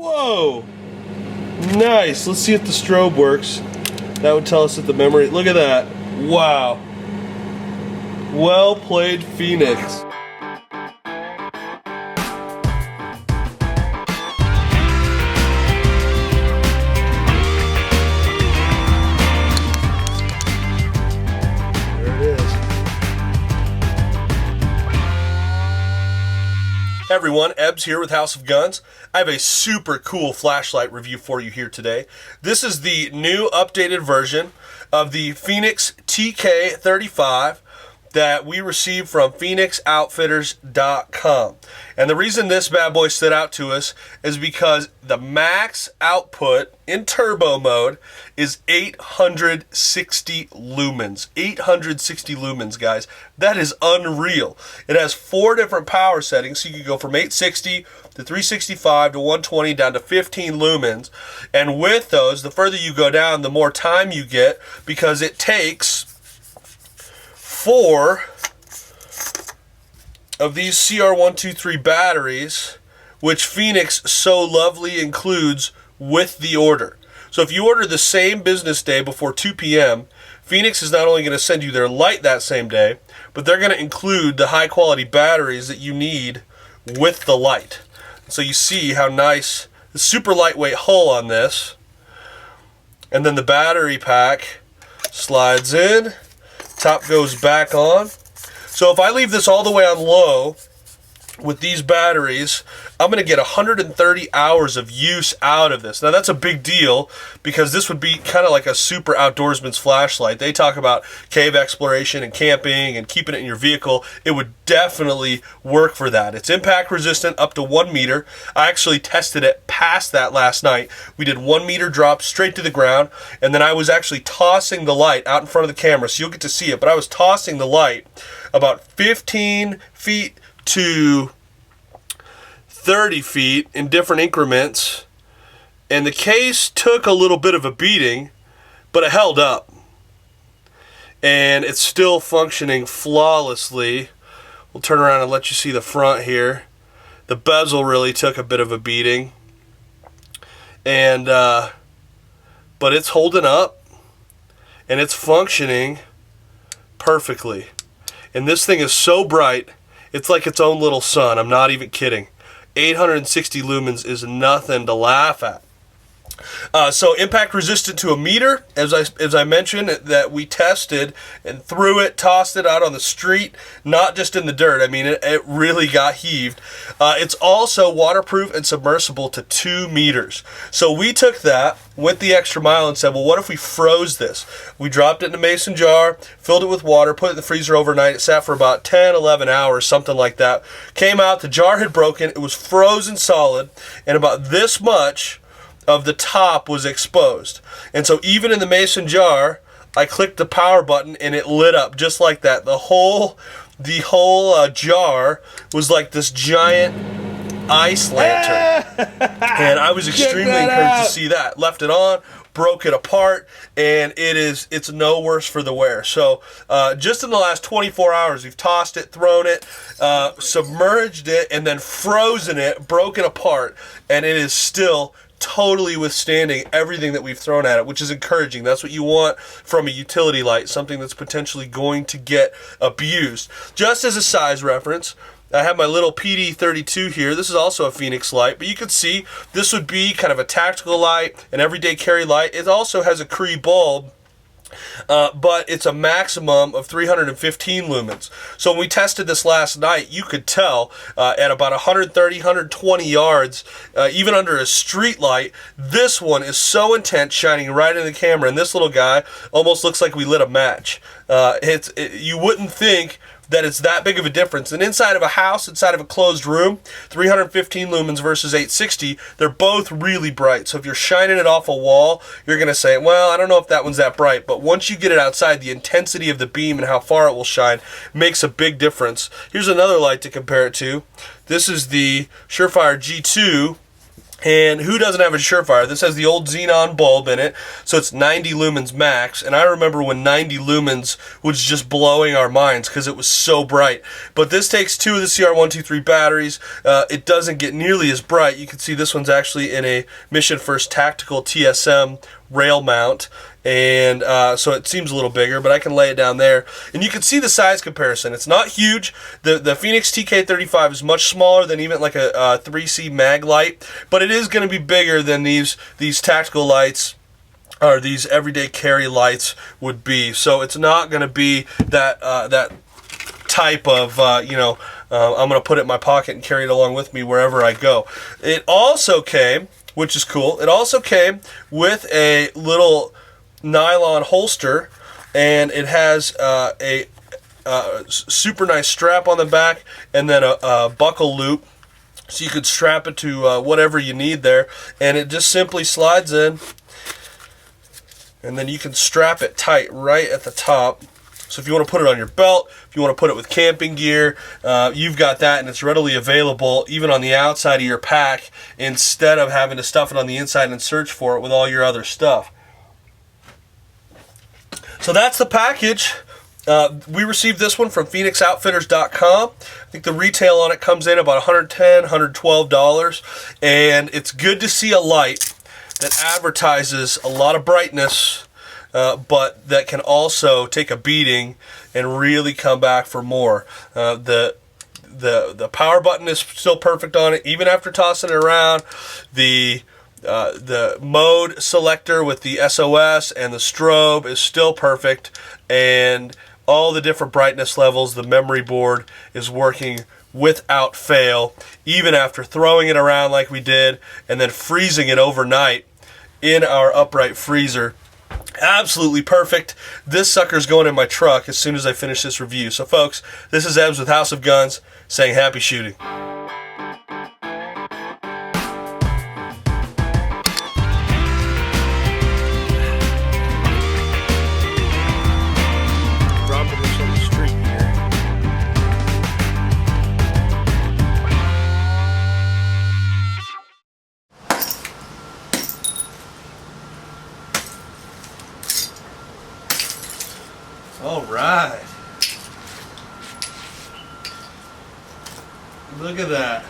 Whoa! Nice. Let's see if the strobe works. That would tell us that the memory... Look at that. Wow. Well played, Fenix. Hey everyone, Ebbs here with House of Guns. I have a super cool flashlight review for you here today. This is the new updated version of the Fenix TK35 that we received from FenixOutfitters.com. And the reason this bad boy stood out to us is because the max output in turbo mode is 860 lumens. 860 lumens, guys. That is unreal. It has 4 different power settings, so you can go from 860 to 365 to 120 down to 15 lumens. And with those, the further you go down, the more time you get, because it takes 4 of these CR123 batteries, which Fenix so lovely includes with the order. So if you order the same business day before 2 p.m., Fenix is not only going to send you their light that same day, but they're going to include the high quality batteries that you need with the light. So you see how nice the super lightweight hull on this, and then the battery pack slides in, top goes back on. So if I leave this all the way on low with these batteries, I'm going to get 130 hours of use out of this. Now that's a big deal because this would be kind of like a super outdoorsman's flashlight. They talk about cave exploration and camping and keeping it in your vehicle. It would definitely work for that. It's impact resistant up to 1 meter. I actually tested it past that last night. We did 1 meter drop straight to the ground, and then I was actually tossing the light out in front of the camera, so you'll get to see it, but I was tossing the light about 15 feet to 30 feet in different increments, and the case took a little bit of a beating, but it held up, and it's still functioning flawlessly. We'll turn around and let you see the front here. The bezel really took a bit of a beating, and but it's holding up and it's functioning perfectly. And this thing is so bright, it's like its own little sun. I'm not even kidding. 860 lumens is nothing to laugh at. So impact resistant to 1 meter, as I mentioned, that we tested and threw it, tossed it out on the street, not just in the dirt. I mean, it really got heaved. It's also waterproof and submersible to 2 meters. So we took that, went the extra mile and said, well, what if we froze this? We dropped it in a mason jar, filled it with water, put it in the freezer overnight. It sat for about 10, 11 hours, something like that. Came out, the jar had broken, it was frozen solid, and about this much of the top was exposed. And so even in the mason jar, I clicked the power button and it lit up just like that. The whole jar was like this giant ice lantern. And I was extremely encouraged to see that. Left it on, broke it apart, and it's no worse for the wear. So just in the last 24 hours, we've tossed it, thrown it, submerged it, and then frozen it, broken apart, and it is still totally withstanding everything that we've thrown at it, which is encouraging. That's what you want from a utility light, something that's potentially going to get abused. Just as a size reference, I have my little PD32 here. This is also a Fenix light, but you can see this would be kind of a tactical light, an everyday carry light. It also has a CREE bulb, but it's a maximum of 315 lumens. So when we tested this last night, you could tell at about 130, 120 yards, even under a street light, this one is so intense, shining right in the camera, and this little guy almost looks like we lit a match. You wouldn't think that it's that big of a difference. And inside of a house, inside of a closed room, 315 lumens versus 860, they're both really bright. So if you're shining it off a wall, you're going to say, well, I don't know if that one's that bright. But once you get it outside, the intensity of the beam and how far it will shine makes a big difference. Here's another light to compare it to. This is the Surefire G2 And who doesn't have a Surefire? This has the old xenon bulb in it, so it's 90 lumens max. And I remember when 90 lumens was just blowing our minds because it was so bright. But this takes 2 of the CR123 batteries. It doesn't get nearly as bright. You can see this one's actually in a Mission First Tactical TSM rail mount, and so it seems a little bigger, but I can lay it down there, and you can see the size comparison. It's not huge. The Fenix TK35 is much smaller than even like a 3C mag light, but it is going to be bigger than these tactical lights or these everyday carry lights would be. So it's not going to be that that type of I'm going to put it in my pocket and carry it along with me wherever I go. It also came, which is cool, it also came with a little nylon holster, and it has a super nice strap on the back, and then a buckle loop, so you could strap it to whatever you need there, and it just simply slides in, and then you can strap it tight right at the top. So if you want to put it on your belt, if you want to put it with camping gear, you've got that, and it's readily available even on the outside of your pack instead of having to stuff it on the inside and search for it with all your other stuff. So that's the package. We received this one from PhoenixOutfitters.com. I think the retail on it comes in about $110, $112, and it's good to see a light that advertises a lot of brightness, but that can also take a beating and really come back for more. The power button is still perfect on it, even after tossing it around. The mode selector with the SOS and the strobe is still perfect, and all the different brightness levels, the memory board is working without fail, even after throwing it around like we did and then freezing it overnight in our upright freezer. Absolutely perfect. This sucker's going in my truck as soon as I finish this review. So folks, this is Ebbs with House of Guns saying happy shooting. All right. Look at that.